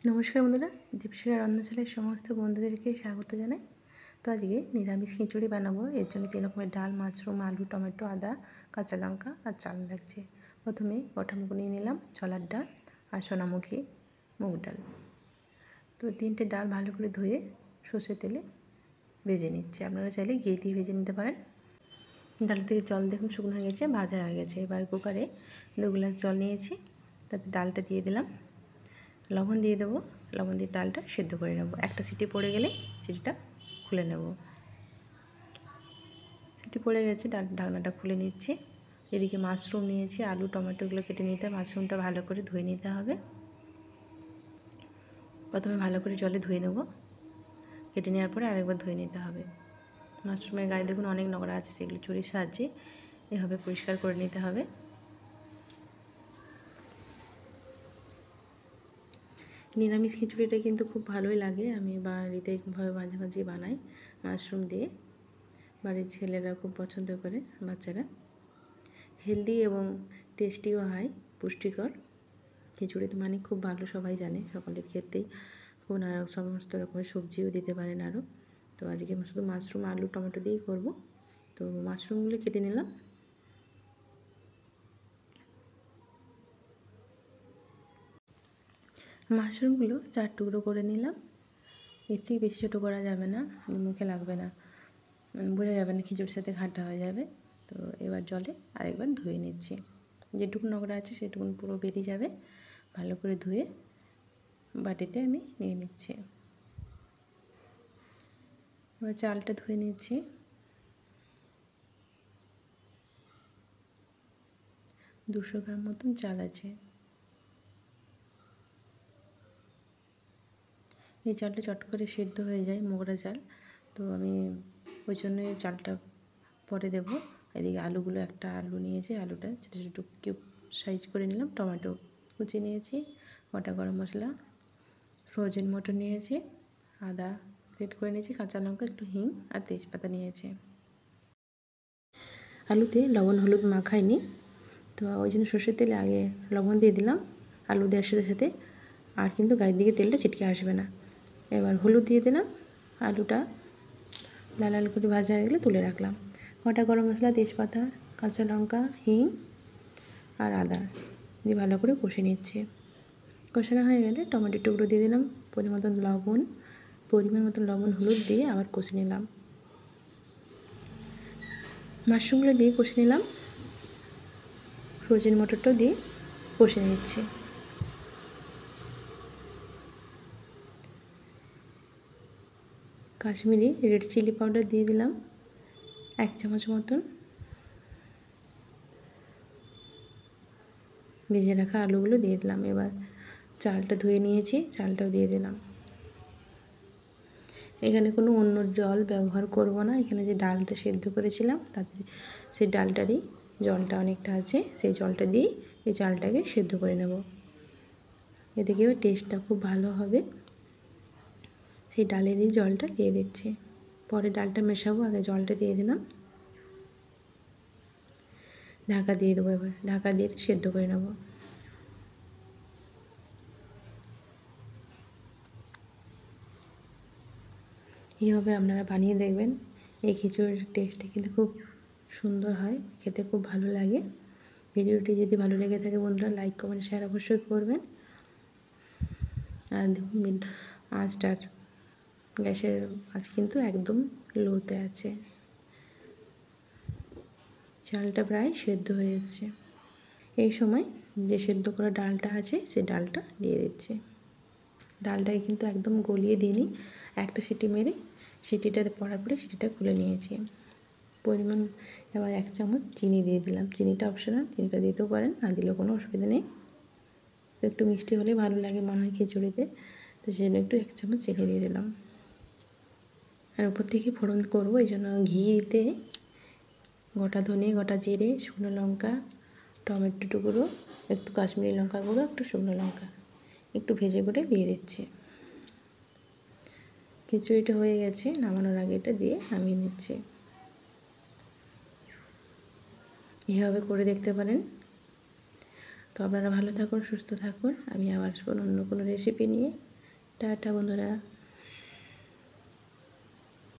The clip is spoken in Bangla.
নমস্কার বন্ধুরা, দীপশিখা রন্ধনশালার সমস্ত বন্ধুদেরকে স্বাগত জানাই। তো আজকে নিরামিষ খিচুড়ি বানাবো। এর জন্য 3 রকমের ডাল, মাশরুম, আলু, টমেটো, আদা, কাঁচা লঙ্কা আর চাল লাগছে। প্রথমে গোটা মুগ নিয়ে নিলাম, ছোলার ডাল আর সোনামুখী মুগ ডাল। তো 3টে ডাল ভালো করে ধুয়ে সর্ষের তেলে ভেজে নিচ্ছে। আপনারা চাইলে ঘি দিয়ে ভেজে নিতে পারেন। ডাল থেকে জল দেখুন শুকনো হয়ে গেছে, ভাজা হয়ে গেছে। এবার কুকারে 2 গ্লাস জল নিয়েছি, তাতে ডালটা দিয়ে দিলাম, লবণ দিয়ে দেবো। লবণ দিয়ে ডালটা সেদ্ধ করে নেব। একটা সিটি পড়ে গেলে সিটিটা খুলে নেব। সিটি পড়ে গেছে, ঢাকনাটা খুলে নিচ্ছি। এদিকে মাশরুম নিয়েছি, আলু টমেটোগুলো কেটে নিতে হবে। মাশরুমটা ভালো করে ধুয়ে নিতে হবে। প্রথমে ভালো করে জলে ধুয়ে নেব, কেটে নেওয়ার পরে আরেকবার ধুয়ে নিতে হবে। মাশরুমের গায়ে দেখুন অনেক নোংরা আছে, সেগুলো ছুরির সাহায্যে এভাবে পরিষ্কার করে নিতে হবে। নিরামিষ খিচুড়িটা কিন্তু খুব ভালোই লাগে। আমি বাড়িতে এইভাবে মাঝে মাঝে বানাই মাশরুম দিয়ে। বাড়ির ছেলেরা খুব পছন্দ করে, বাচ্চারা। হেলদি এবং টেস্টিও হয়, পুষ্টিকর। খিচুড়ি তো মানে খুব ভালো, সবাই জানে, সকলের ক্ষেত্রেই খুব সমস্ত রকমের সবজিও দিতে পারেন আরও। তো আজকে শুধু মাশরুম আলু টমেটো দিয়েই করব। তো মাশরুমগুলো কেটে নিলাম। মাশরুমগুলো 4 টুকরো করে নিলাম। এর থেকে বেশি ছোটো করা যাবে না, মুখে লাগবে না, বোঝা যাবে না, খিচুড়ির সাথে ঘাঁটা হয়ে যাবে। তো এবার জলে আরেকবার ধুয়ে নিচ্ছি। যেটুকু নোংরা আছে সেটুকু পুরো বেরিয়ে যাবে। ভালো করে ধুয়ে বাটিতে আমি নিয়ে নিচ্ছি। এবার চালটা ধুয়ে নিচ্ছি। দুশো গ্রাম মতন চাল আছে। এই চালটা চট করে সেদ্ধ হয়ে যায়, মোগরা চাল। তো আমি ওই জন্য চালটা পরে দেব। এদিকে আলুগুলো, একটা আলু নিয়েছি, আলুটা ছোটো ছোটো কিউব সাইজ করে নিলাম। টমেটো কুচি নিয়েছি, গোটা গরম মশলা, ফ্রোজেন মটর নিয়েছি, আদা গ্রেট করে নিয়েছি, কাঁচা লঙ্কা, একটু হিং আর তেজপাতা নিয়েছি। আলুতে লবণ হলুদ মাখাইনি, তো ওই জন্য সর্ষের তেলে আগে লবণ দিয়ে দিলাম আলু দেওয়ার সাথে সাথে। আর কিন্তু গায়ের দিকে তেলটা ছিটকে আসবে না। এবার হলুদ দিয়ে দিলাম। আলুটা লাল লাল করে ভাজা হয়ে গেলে তুলে রাখলাম। গোটা গরম মশলা, তেজপাতা, কাঁচা লঙ্কা, হিং আর আদা দিয়ে ভালো করে কষে নিচ্ছে। কষানো হয়ে গেলে টমেটোর টুকরো দিয়ে দিলাম, পরিমাণ মতন লবণ হলুদ দিয়ে আবার কষে নিলাম। মাশরুমগুলো দিয়ে কষে নিলাম। ফ্রোজেন মটরটাও দিয়ে কষে নিচ্ছি। কাশ্মীরি রেড চিলি পাউডার দিয়ে দিলাম 1 চামচ মতন। ভেজে রাখা আলুগুলো দিয়ে দিলাম। এবার চালটা ধুয়ে নিয়েছি, চালটাও দিয়ে দিলাম। এখানে কোনো অন্য জল ব্যবহার করব না। এখানে যে ডালটা সেদ্ধ করেছিলাম তাতে সেই ডালটারই জলটা অনেকটা আছে, সেই জলটা দিয়ে এই চালটাকে সেদ্ধ করে নেব। এদিকেও টেস্টটা খুব ভালো হবে। সেই ডালেরই জলটা দিয়ে দিচ্ছি। পরে ডালটা মেশাবো, আগে জলটা দিয়ে দিলাম। ঢাকা দিয়ে দেবো। এবার ঢাকা দিয়ে সেদ্ধ করে নেব। এইভাবে আপনারা বানিয়ে দেখবেন। এই খিচুড়ির টেস্টটা কিন্তু খুব সুন্দর হয়, খেতে খুব ভালো লাগে। ভিডিওটি যদি ভালো লেগে থাকে বন্ধুরা, লাইক কমেন্ট শেয়ার অবশ্যই করবেন। আর দেখুন আঁচটার, গ্যাসের আঁচ কিন্তু একদম লোতে আছে। চালটা প্রায় সেদ্ধ হয়ে এসছে। এই সময় যে সেদ্ধ করা ডালটা আছে সেই ডালটা দিয়ে দিচ্ছি। ডালটাকে কিন্তু একদম গলিয়ে দিইনি, একটা সিটি মেরে সিটিটা পড়ার পরে সিটিটা খুলে নিয়েছি। পরিমাণ এবার 1 চামচ চিনি দিয়ে দিলাম। চিনিটা অপশনাল, চিনিটা দিতেও পারেন, না দিলেও কোনো অসুবিধা নেই। তো একটু মিষ্টি হলে ভালো লাগে মনে হয় খিচুড়িতে, তো সেই জন্য একটু 1 চামচ চিনি দিয়ে দিলাম। আর উপর থেকে ফোড়ন করবো, এই জন্য ঘিতে গোটা ধনে, গোটা জিরে, শুকনো লঙ্কা, টমেটো টুকরো, একটু কাশ্মীরি লঙ্কা গুঁড়ো, একটু শুকনো লঙ্কা একটু ভেজে করে দিয়ে দিচ্ছি। খিচুড়িটা হয়ে গেছে, নামানোর আগে এটা দিয়ে নামিয়ে নিচ্ছি। এভাবে করে দেখতে পারেন। তো আপনারা ভালো থাকুন, সুস্থ থাকুন। আমি আবার অন্য কোনো রেসিপি নিয়ে টাটা বন্ধুরা।